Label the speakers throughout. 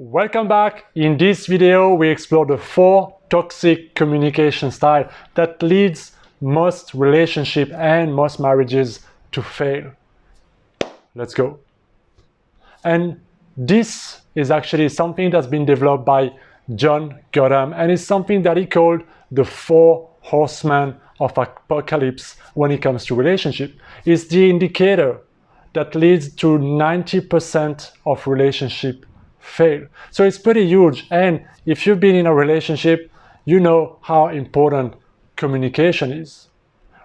Speaker 1: Welcome back. In this video, we explore the 4 toxic communication styles that leads most relationships and most marriages to fail. Let's go. And this is actually something that's been developed by John Contempt, and it's something that he called the 4 horsemen of apocalypse when it comes to relationship. It's the indicator that leads to 90% of relationship fail. So it's pretty huge, and if you've been in a relationship, you know how important communication is.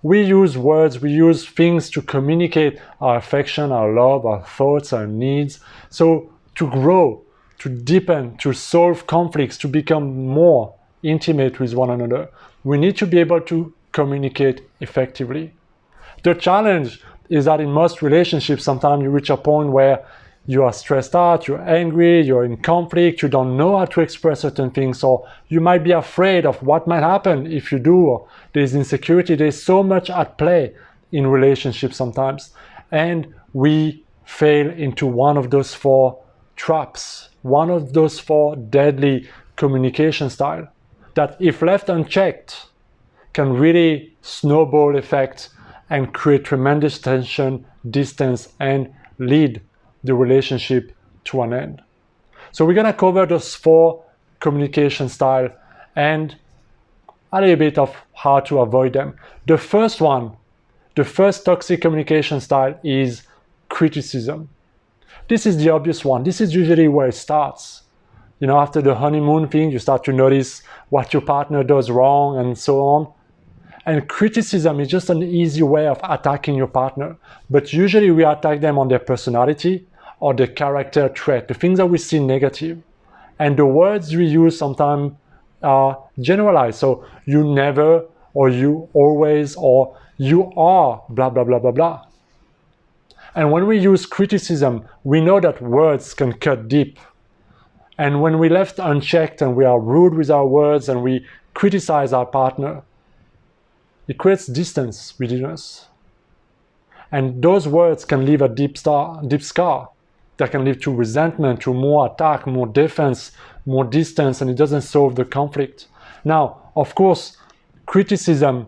Speaker 1: We use words, we use things to communicate our affection, our love, our thoughts, our needs. So to grow, to deepen, to solve conflicts, to become more intimate with one another, we need to be able to communicate effectively. The challenge is that in most relationships, sometimes you reach a point where you are stressed out, you're angry, you're in conflict, you don't know how to express certain things, or you might be afraid of what might happen if you do, or there's insecurity. There's so much at play in relationships sometimes, and we fail into one of those 4 traps, one of those 4 deadly communication styles that, if left unchecked, can really snowball effect and create tremendous tension, distance, and lead the relationship to an end. So we're gonna cover those 4 communication styles and a little bit of how to avoid them. The first one, the first toxic communication style is criticism. This is the obvious one. This is usually where it starts. You know, after the honeymoon thing, you start to notice what your partner does wrong and so on. And criticism is just an easy way of attacking your partner. But usually we attack them on their personality or their character trait, the things that we see negative. And the words we use sometimes are generalized. So you never, or you always, or you are, blah, blah, blah, blah, blah. And when we use criticism, we know that words can cut deep. And when we left unchecked and we are rude with our words and we criticize our partner, it creates distance within us. And those words can leave a deep scar that can lead to resentment, to more attack, more defense, more distance, and it doesn't solve the conflict. Now, of course, criticism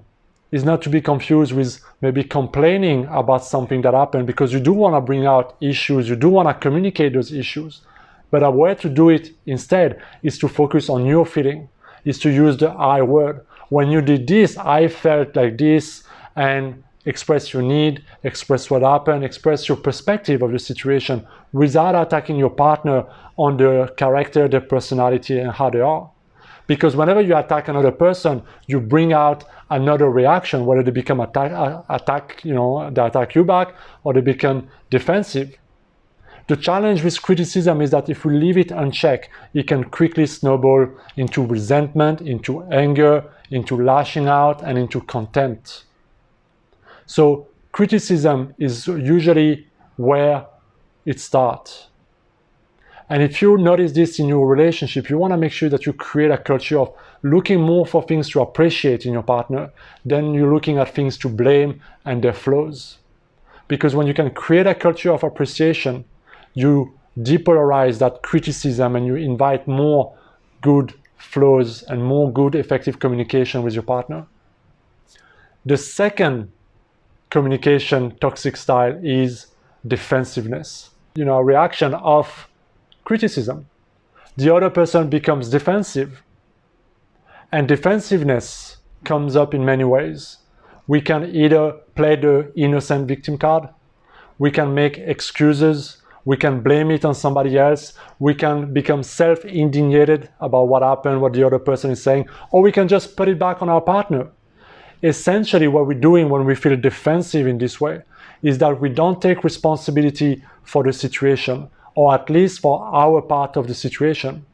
Speaker 1: is not to be confused with maybe complaining about something that happened, because you do want to bring out issues, you do want to communicate those issues. But a way to do it instead is to focus on your feeling, is to use the I word. When you did this, I felt like this, and express your need, express what happened, express your perspective of the situation without attacking your partner on their character, their personality, and how they are. Because whenever you attack another person, you bring out another reaction, whether they become they attack you back, or they become defensive. The challenge with criticism is that if we leave it unchecked, it can quickly snowball into resentment, into anger, into lashing out, and into contempt. So criticism is usually where it starts. And if you notice this in your relationship, you want to make sure that you create a culture of looking more for things to appreciate in your partner than you're looking at things to blame and their flaws. Because when you can create a culture of appreciation, you depolarize that criticism and you invite more good flows and more good effective communication with your partner. The second communication toxic style is defensiveness. A reaction of criticism. The other person becomes defensive. And defensiveness comes up in many ways. We can either play the innocent victim card, we can make excuses, we can blame it on somebody else, we can become self-indignated about what happened, what the other person is saying, or we can just put it back on our partner. Essentially, what we're doing when we feel defensive in this way is that we don't take responsibility for the situation, or at least for our part of the situation.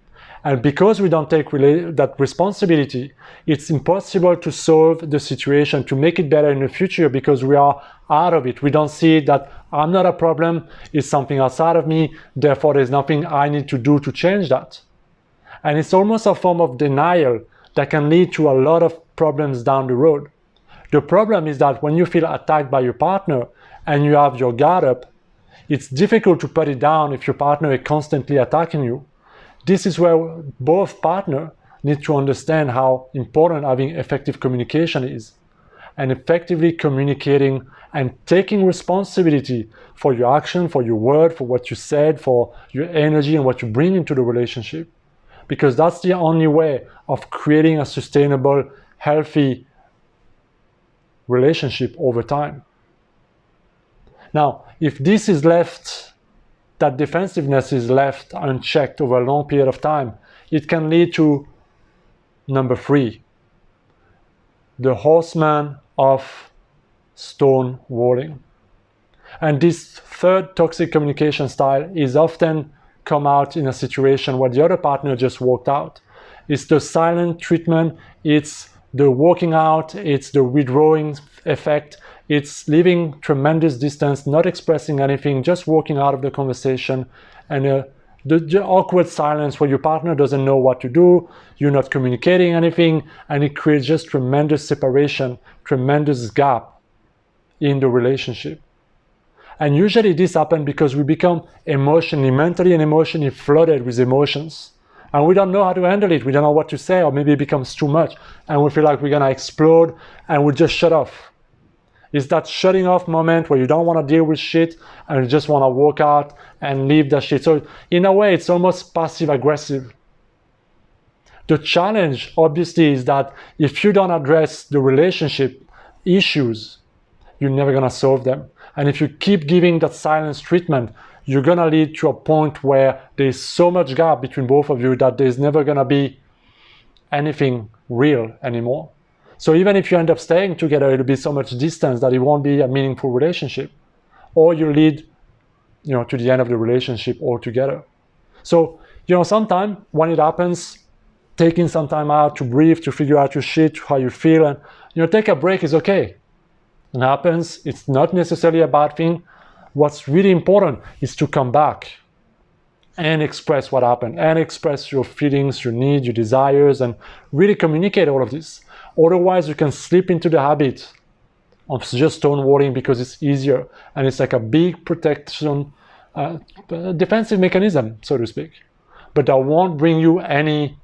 Speaker 1: And because we don't take that responsibility, it's impossible to solve the situation, to make it better in the future, because we are out of it. We don't see that I'm not a problem, it's something outside of me, therefore there's nothing I need to do to change that. And it's almost a form of denial that can lead to a lot of problems down the road. The problem is that when you feel attacked by your partner and you have your guard up, it's difficult to put it down if your partner is constantly attacking you. This is where both partners need to understand how important having effective communication is, and effectively communicating and taking responsibility for your action, for your word, for what you said, for your energy and what you bring into the relationship. Because that's the only way of creating a sustainable, healthy relationship over time. Now, if this is left, that defensiveness is left unchecked over a long period of time, it can lead to number 3, the horseman of stonewalling. And this third toxic communication style is often come out in a situation where the other partner just walked out. It's the silent treatment, it's the walking out, it's the withdrawing effect, it's leaving tremendous distance, not expressing anything, just walking out of the conversation, and the awkward silence where your partner doesn't know what to do, you're not communicating anything, and it creates just tremendous separation, tremendous gap in the relationship. And usually this happens because we become mentally and emotionally flooded with emotions. And we don't know how to handle it. We don't know what to say, or maybe it becomes too much. And we feel like we're gonna explode, and we just shut off. It's that shutting off moment where you don't wanna deal with shit, and you just wanna walk out and leave that shit. So in a way, it's almost passive aggressive. The challenge, obviously, is that if you don't address the relationship issues, you're never gonna solve them. And if you keep giving that silence treatment, you're gonna lead to a point where there's so much gap between both of you that there's never gonna be anything real anymore. So even if you end up staying together, it'll be so much distance that it won't be a meaningful relationship. Or you lead, to the end of the relationship altogether. So, sometimes when it happens, taking some time out to breathe, to figure out your shit, how you feel, and take a break is okay. It happens, it's not necessarily a bad thing. What's really important is to come back and express what happened, and express your feelings, your needs, your desires, and really communicate all of this. Otherwise, you can slip into the habit of just stonewalling because it's easier, and it's like a big protection, defensive mechanism, so to speak. But that won't bring you any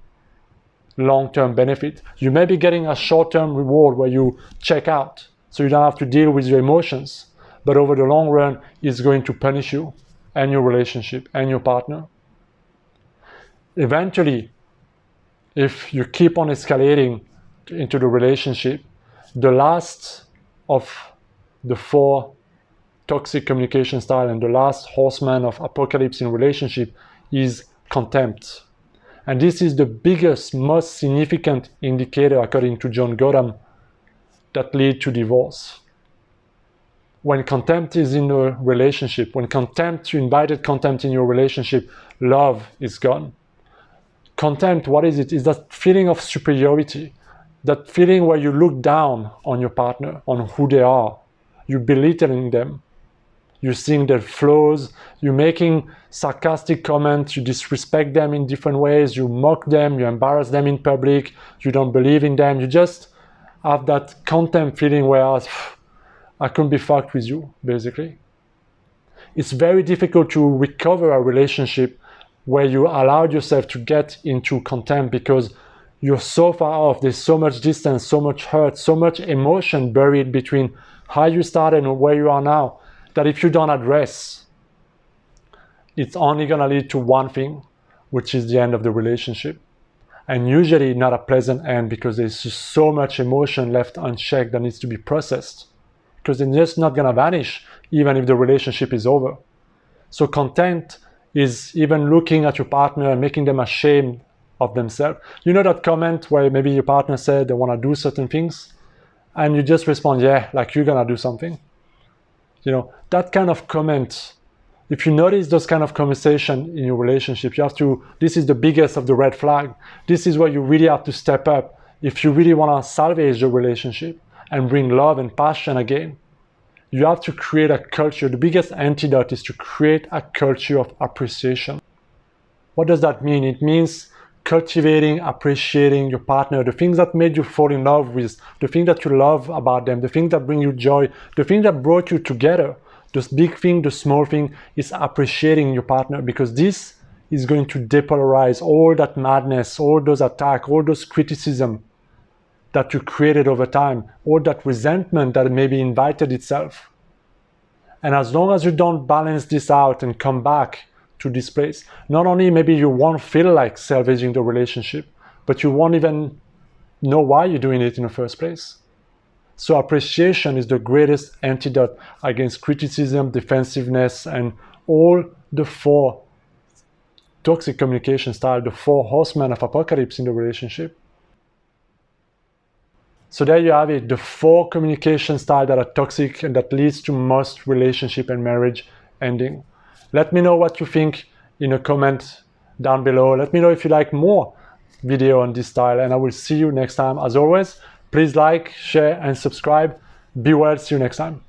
Speaker 1: long-term benefit. You may be getting a short-term reward where you check out, so you don't have to deal with your emotions. But over the long run, it's going to punish you and your relationship and your partner. Eventually, if you keep on escalating into the relationship, the last of the 4 toxic communication style and the last horseman of apocalypse in relationship is contempt. And this is the biggest, most significant indicator, according to John Gotham, that lead to divorce. When contempt is in a relationship, when you invited contempt in your relationship, love is gone. Contempt, what is it? It's that feeling of superiority, that feeling where you look down on your partner, on who they are. You're belittling them. You're seeing their flaws. You're making sarcastic comments. You disrespect them in different ways. You mock them. You embarrass them in public. You don't believe in them. You just have that contempt feeling where I couldn't be fucked with you, basically. It's very difficult to recover a relationship where you allowed yourself to get into contempt because you're so far off. There's so much distance, so much hurt, so much emotion buried between how you started and where you are now, that if you don't address, it's only gonna lead to one thing, which is the end of the relationship. And usually not a pleasant end, because there's just so much emotion left unchecked that needs to be processed, because they're just not gonna vanish even if the relationship is over. So contempt is even looking at your partner and making them ashamed of themselves. You know that comment where maybe your partner said they wanna do certain things and you just respond, yeah, like you're gonna do something. That kind of comment, if you notice those kind of conversation in your relationship, this is the biggest of the red flag. This is where you really have to step up if you really wanna salvage your relationship and bring love and passion again. You have to create a culture. The biggest antidote is to create a culture of appreciation. What does that mean? It means cultivating, appreciating your partner, the things that made you fall in love with, the things that you love about them, the things that bring you joy, the things that brought you together. The big thing, the small thing is appreciating your partner, because this is going to depolarize all that madness, all those attacks, all those criticism that you created over time, all that resentment that maybe invited itself. And as long as you don't balance this out and come back to this place, not only maybe you won't feel like salvaging the relationship, but you won't even know why you're doing it in the first place. So appreciation is the greatest antidote against criticism, defensiveness, and all the 4 toxic communication styles, the 4 horsemen of apocalypse in the relationship. So there you have it, the 4 communication styles that are toxic and that leads to most relationship and marriage ending. Let me know what you think in a comment down below. Let me know if you like more video on this style, and I will see you next time. As always, please like, share, and subscribe. Be well, see you next time.